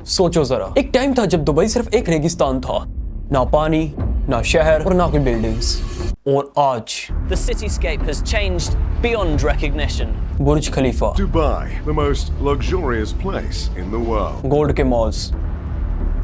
सोचो जरा, एक टाइम था जब दुबई सिर्फ एक रेगिस्तान था, ना पानी, ना शहर और ना कोई बिल्डिंग्स। और आज the cityscape has changed beyond recognition. Burj Khalifa, Dubai, the most luxurious place in the world. Gold के मॉल्स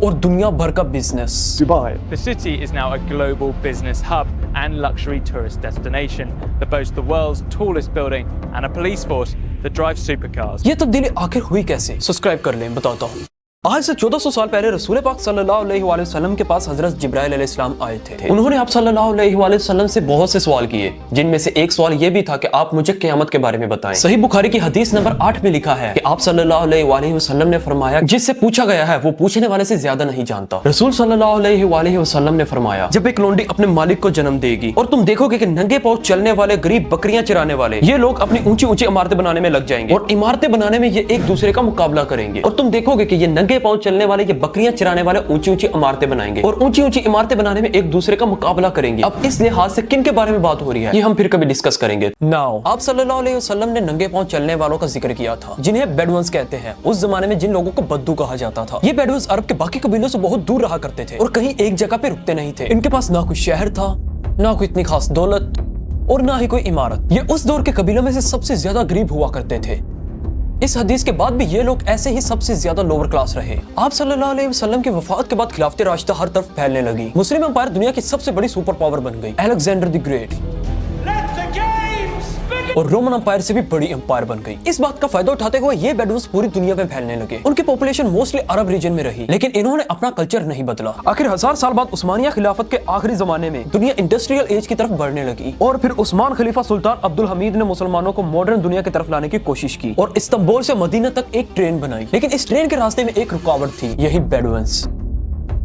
और दुनिया भर का business. Dubai. The city is now a global business hub and luxury tourist destination that boasts the world's tallest building and a police force that drives supercars. ये तब्दीली आखिर हुई कैसे? सब्सक्राइब कर लें, बताता हूँ। आज से 1400 साल पहले रसूल पाक सल्लल्लाहु अलैहि वसल्लम के पास हजरत जिब्राइल अलैहिस्सलाम आए थे। उन्होंने आप सल्लल्लाहु अलैहि वसल्लम से बहुत से सवाल किए, जिनमें से एक सवाल ये भी था कि आप मुझे क़यामत के बारे में बताएं। सही बुखारी की हदीस नंबर 8 में लिखा है कि आप सल्लल्लाहु अलैहि वसल्लम ने फरमाया, जिससे पूछा गया है वो पूछने वाले से ज्यादा नहीं जानता। रसूल सल्लल्लाहु अलैहि वसल्लम ने फरमाया, जब एक लोंडी अपने मालिक को जन्म देगी और तुम देखोगे कि नंगे पांव चलने वाले गरीब बकरियां चराने वाले ये लोग अपनी ऊंची ऊंची इमारतें बनाने में लग जाएंगे और इमारतें बनाने में ये एक दूसरे का मुकाबला करेंगे, और तुम देखोगे कि ये नंगे पांव चलने वाले बकरियां चराने वाले ऊंची ऊंची इमारतें बनाएंगे और ऊंची ऊंची इमारतें बनाने में एक दूसरे का मुकाबला करेंगे। अब इस लिहाज से किन के बारे में बात हो रही है ये हम फिर कभी डिस्कस करेंगे। नाउ आप सल्लल्लाहु अलैहि वसल्लम ने नंगे पांव चलने वालों का जिक्र किया था, जिन्हें बेडुइन्स कहते हैं। उस जमाने में जिन लोगों को बद्दू कहा जाता था, ये बेडुइन्स अरब के बाकी कबीलों से बहुत दूर रहा करते थे और कहीं एक जगह पे रुकते नहीं थे। इनके पास ना कोई शहर था, ना कोई इतनी खास दौलत और ना ही कोई इमारत। ये उस दौर के कबीलों में से सबसे ज्यादा गरीब हुआ करते थे। इस हदीस के बाद भी ये लोग ऐसे ही सबसे ज्यादा लोअर क्लास रहे। आप सल्लल्लाहु अलैहि वसल्लम की वफात के बाद खिलाफत राशिदा हर तरफ फैलने लगी। मुस्लिम एम्पायर दुनिया की सबसे बड़ी सुपर पावर बन गई, अलेक्जेंडर द ग्रेट, और रोमन एम्पायर से भी बड़ी एम्पायर बन गई। इस बात का फायदा उठाते हुए ये बेडुइन्स पूरी दुनिया में फैलने लगे। उनकी पॉपुलेशन मोस्टली अरब रीजन में रही, लेकिन इन्होंने अपना कल्चर नहीं बदला। आखिर 1000 साल बाद उस्मानिया खिलाफत के आखिरी जमाने में दुनिया इंडस्ट्रियल एज की तरफ बढ़ने लगी और फिर उस्मान खलीफा सुल्तान अब्दुल हमीद ने मुसलमानों को मॉडर्न दुनिया की तरफ लाने की कोशिश की और इस्तांबुल से मदीना तक एक ट्रेन बनाई। लेकिन इस ट्रेन के रास्ते में एक रुकावट थी, यही बेडुइन्स,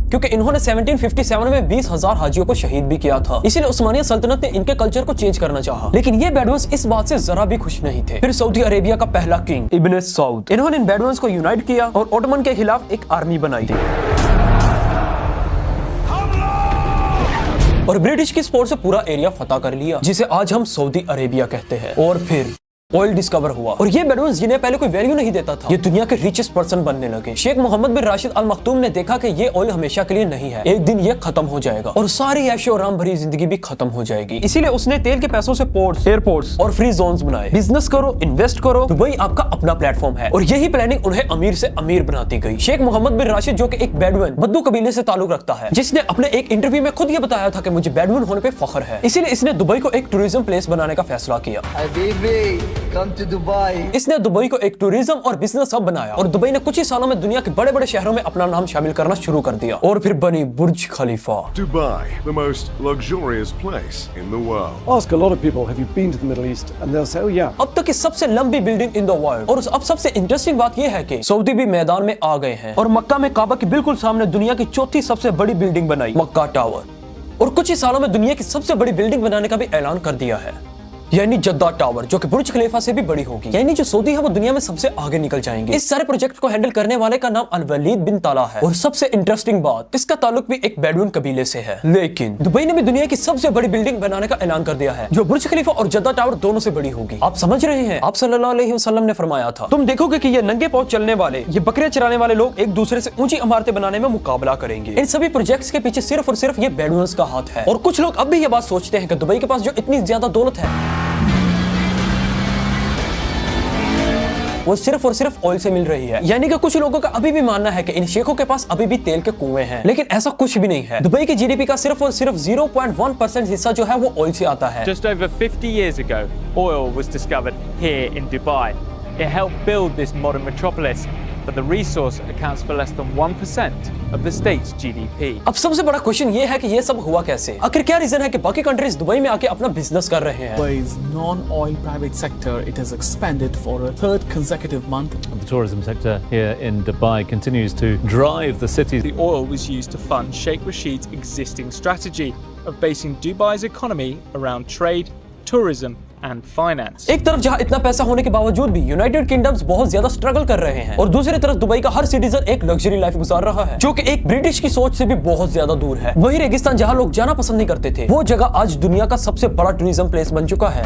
क्योंकि इन्होंने 1757 में 20,000 हाजियों को शहीद भी किया था। इसीलिए उस्मानिया सल्तनत ने इनके कल्चर को चेंज करना चाहा, लेकिन ये बेडुइन्स इस बात से जरा भी खुश नहीं थे। फिर सऊदी अरेबिया का पहला किंग इब्न सऊद, इन्होंने इन बेडुइन्स को यूनाइट किया और ओटोमन के खिलाफ एक आर्मी बनाई थी और ब्रिटिश की सपोर्ट से पूरा एरिया फतह कर लिया, जिसे आज हम सऊदी अरेबिया कहते हैं। और फिर ऑयल डिस्कवर हुआ और ये बेडुइन्स, जिन्हें पहले कोई वैल्यू नहीं देता था, ये दुनिया के रिचेस्ट पर्सन बनने लगे। शेख मोहम्मद बिन राशिद अल मखतूम ने देखा कि ये ऑयल हमेशा के लिए नहीं है, एक दिन ये खत्म हो जाएगा और सारी ऐशो आराम भरी जिंदगी भी खत्म हो जाएगी। इसीलिए उसने तेल के पैसों से पोर्ट्स, एयरपोर्ट्स और फ्री जोन्स बनाए। बिजनेस करो, इन्वेस्ट करो, दुबई आपका अपना प्लेटफॉर्म है। और यही प्लानिंग उन्हें अमीर से अमीर बनाती गई। शेख मोहम्मद बिन राशिद, जो कि एक बेडुइन बद्दू कबीले से ताल्लुक रखता है, जिसने अपने एक इंटरव्यू में खुद ये बताया था कि मुझे बेडुइन होने पे फख्र है, इसीलिए इसने दुबई को एक टूरिज्म प्लेस बनाने का फैसला किया। इसने दुबई को एक टूरिज्म और बिजनेस हब बनाया और दुबई ने कुछ ही सालों में दुनिया के बड़े बड़े शहरों में अपना नाम शामिल करना शुरू कर दिया और फिर बनी बुर्ज खलीफा। Dubai, the most luxurious place in the world. Ask a lot of people, have you been to the Middle East? And they'll say, oh yeah. अब तक की सबसे लंबी बिल्डिंग इन द वर्ल्ड। और अब सबसे इंटरेस्टिंग बात यह है कि सऊदी भी मैदान में आ गए हैं और मक्का में काबा के बिल्कुल सामने दुनिया की चौथी सबसे बड़ी बिल्डिंग बनाई, मक्का टावर। और कुछ ही सालों में दुनिया की सबसे बड़ी बिल्डिंग बनाने का भी ऐलान कर दिया है, यानी जद्दा टावर, जो कि बुर्ज खलीफा से भी बड़ी होगी। यानी जो सऊदी है वो दुनिया में सबसे आगे निकल जाएंगे। इस सारे प्रोजेक्ट को हैंडल करने वाले का नाम अल वलीद बिन ताला है। और सबसे इंटरेस्टिंग बात, इसका ताल्लुक भी एक बेडुइन कबीले से है। लेकिन दुबई ने भी दुनिया की सबसे बड़ी बिल्डिंग बनाने का ऐलान कर दिया है, जो बुर्ज खलीफा और जद्दा टावर दोनों से बड़ी होगी। आप समझ रहे हैं? आप सल्लल्लाहु अलैहि वसल्लम ने फरमाया था, तुम देखोगे कि ये नंगे पांव चलने वाले, ये बकरियां चराने वाले लोग एक दूसरे से ऊंची इमारतें बनाने में मुकाबला करेंगे। इन सभी प्रोजेक्ट्स के पीछे सिर्फ और सिर्फ ये बेडुइन्स का हाथ है। और कुछ लोग अब भी ये बात सोचते हैं कि दुबई के पास जो इतनी ज्यादा दौलत है वो सिर्फ और सिर्फ ऑयल से मिल रही है। यानी कि कुछ लोगों का अभी भी मानना है कि इन शेखों के पास अभी भी तेल के कुएं हैं, लेकिन ऐसा कुछ भी नहीं है। दुबई की जीडीपी का सिर्फ और सिर्फ 0.1% हिस्सा जो है वो ऑयल से आता है। Just over 50 years ago, oil was discovered here in Dubai. It helped build this modern metropolis, but the resource accounts for less than 1% of the state's GDP. अब सबसे बड़ा क्वेश्चन ये है कि ये सब हुआ कैसे? आखिर क्या रीजन है कि बाकी कंट्रीज दुबई में आके अपना बिजनेस कर रहे हैं? Dubai's non-oil private sector, it has expanded for a third consecutive month. The tourism sector here in Dubai continues to drive the city. The oil was used to fund Sheikh Rashid's existing strategy of basing Dubai's economy around trade, tourism and finance. एक तरफ जहां इतना पैसा होने के बावजूद भी United kingdoms बहुत ज्यादा स्ट्रगल कर रहे हैं और दूसरी तरफ दुबई का हर सिटीजन एक लग्जरी लाइफ गुजार रहा है, जो कि एक ब्रिटिश की सोच से भी बहुत ज्यादा दूर है। वही रेगिस्तान जहां लोग जाना पसंद नहीं करते थे, वो जगह आज दुनिया का सबसे बड़ा टूरिज्म प्लेस बन चुका है।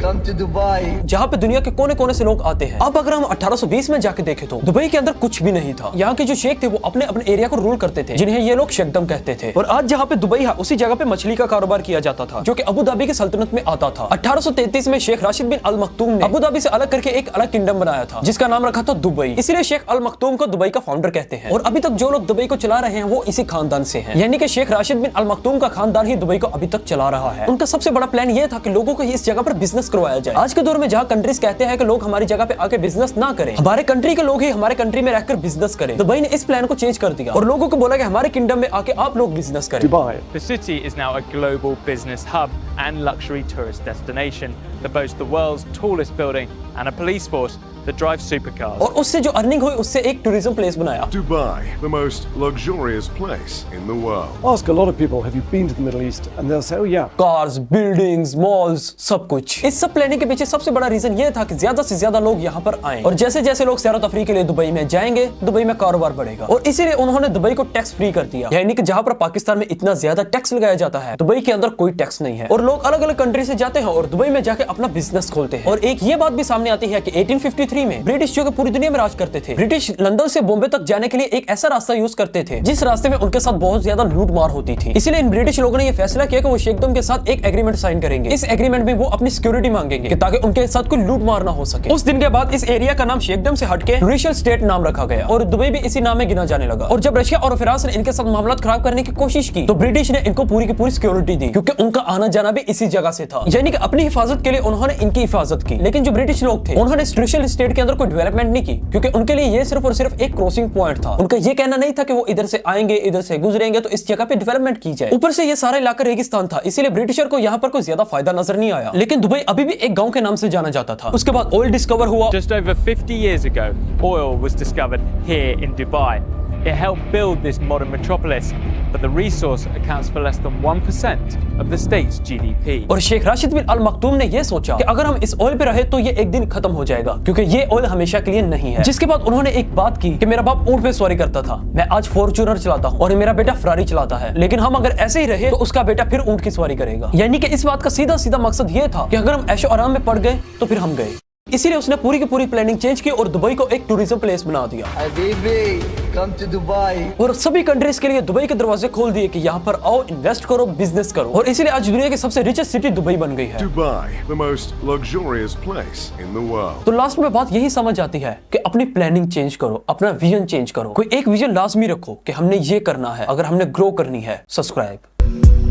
come to Dubai. जहाँ पे दुनिया के कोने कोने से लोग आते हैं। अब अगर हम 1820 में जाके देखें तो दुबई के अंदर कुछ भी नहीं था। यहाँ के जो शेख थे वो अपने अपने एरिया को रूल करते थे, जिन्हें ये लोग शेखडम कहते थे। और आज जहाँ पे दुबई है उसी जगह पे मछली का कारोबार किया जाता था, जो कि अबू धाबी की सल्तनत में आता था। 1833 में शेख राशिद बिन अल मखतूम ने अबू धाबी से अलग करके एक अलग किंगडम बनाया था, जिसका नाम रखा था दुबई। इसलिए शेख अल मखतूम को दुबई का फाउंडर कहते हैं। और अभी तक जो लोग दुबई को चला रहे हैं वो इसी खानदान से हैं, यानी कि शेख राशिद बिन अल मखतूम का खानदान ही दुबई को अभी तक चला रहा है। उनका सबसे बड़ा प्लान ये था कि लोगों को इस जगह पर बिजनेस करवाया जाए। आज के दौर में जहाँ कंट्रीज कहते हैं कि लोग हमारी जगह पे आके बिजनेस ना करें, हमारे कंट्री के लोग ही हमारे कंट्री में रहकर बिजनेस करें, दुबई ने इस प्लान को चेंज कर दिया और लोगों को बोला कि हमारे किंगडम में आके आप लोग बिजनेस करें। Dubai. The city is now a global business hub and luxury tourist destination that boasts the world's tallest building and a police force that drives supercars. और उससे जो अर्निंग हुई उससे एक टूरिज्म प्लेस बनाया। Dubai, the most luxurious place in the world. Ask a lot of people, have you been to the Middle East? And they'll say, oh yeah. Cars, buildings, malls, सब कुछ। इस सब planning के पीछे सबसे बड़ा reason ये था कि ज्यादा से ज्यादा लोग यहाँ पर आए और जैसे जैसे लोग सैर तफरीह के लिए दुबई में जाएंगे, दुबई में कारोबार बढ़ेगा। और इसीलिए उन्होंने दुबई को टैक्स फ्री कर दिया, यानी कि जहाँ पर पाकिस्तान में इतना ज्यादा टैक्स लगाया जाता है, दुबई के अंदर कोई टैक्स नहीं है। और लोग अलग अलग कंट्री से जाते हैं और दुबई में जाके अपना बिजनेस खोलते हैं। और एक ये बात भी सामने आती है कि 1853 में ब्रिटिश जो पूरी दुनिया में राज करते थे, ब्रिटिश लंदन से बॉम्बे तक जाने के लिए एक ऐसा रास्ता यूज करते थे जिस रास्ते में उनके साथ बहुत ज्यादा लूट मार होती थी। इसलिए इन ब्रिटिश लोगों ने ये फैसला किया कि वो शेखडम के साथ एक एग्रीमेंट साइन करेंगे। इस एग्रीमेंट में वो अपनी सिक्योरिटी मांगेंगे कि ताकि उनके साथ कोई लूट मार ना हो सके। उस दिन के बाद इस एरिया का नाम शेखडम से हटके टूरिशियल स्टेट नाम रखा गया और दुबई भी इसी नाम में गिना जाने लगा। और जब रशिया और फ्रांस ने इनके साथ मामला खराब करने की कोशिश की तो ब्रिटिश ने इनको पूरी की पूरी सिक्योरिटी दी, क्योंकि उनका आना जाना भी इसी जगह से था, यानी कि अपनी हिफाजत के लिए उन्होंने इनकी हिफाजत की। लेकिन जो ब्रिटिश लोग थे उन्होंने टूरिशियल स्टेट के अंदर कोई डेवलपमेंट नहीं की, क्योंकि उनके लिए ये सिर्फ और सिर्फ एक क्रॉसिंग पॉइंट था। उनका ये कहना नहीं था कि वो इधर से आएंगे, इधर से गुजरेंगे तो इस जगह पे डेवलपमेंट की जाए। ऊपर से ये सारा इलाका रेगिस्तान था, इसीलिए ब्रिटिशर को यहाँ पर कोई ज्यादा फायदा नजर नहीं आया। लेकिन दुबई अभी भी एक गांव के नाम से जाना जाता था। उसके बाद ऑयल डिस्कवर हुआ। Just over 50 years ago, oil was discovered here in Dubai. It helped build this modern metropolis, but the resource accounts for less than 1% of the state's GDP. और शेख राशिद बिन अल मखतूम ने ये सोचा कि अगर हम इस ऑयल पे रहे तो ये एक दिन खत्म हो जाएगा, क्योंकि ये ऑयल हमेशा के लिए नहीं है। जिसके बाद उन्होंने एक बात की कि मेरा बाप ऊंट पे सवारी करता था, मैं आज फॉर्च्यूनर चलाता हूँ और मेरा बेटा फरारी चलाता है, लेकिन हम अगर ऐसे ही रहे तो उसका बेटा फिर ऊंट की सवारी करेगा। यानी कि इस बात का सीधा सीधा मकसद ये था कि अगर हम ऐशो आराम में पड़ गए तो फिर हम गए। इसीलिए उसने पूरी की पूरी प्लानिंग चेंज की और दुबई को एक टूरिज्म प्लेस बना दिया। Habibi, come to Dubai. और सभी कंट्रीज के लिए दुबई के दरवाजे खोल दिए कि यहाँ पर आओ, इन्वेस्ट करो, बिजनेस करो। और इसीलिए आज दुनिया की सबसे रिचेस्ट सिटी दुबई बन गई है। Dubai, the most luxurious place in the world. तो लास्ट में बात यही समझ आती है कि अपनी प्लानिंग चेंज करो, अपना विजन चेंज करो। कोई एक विजन लाजमी रखो कि हमने ये करना है अगर हमने ग्रो करनी है। सब्सक्राइब।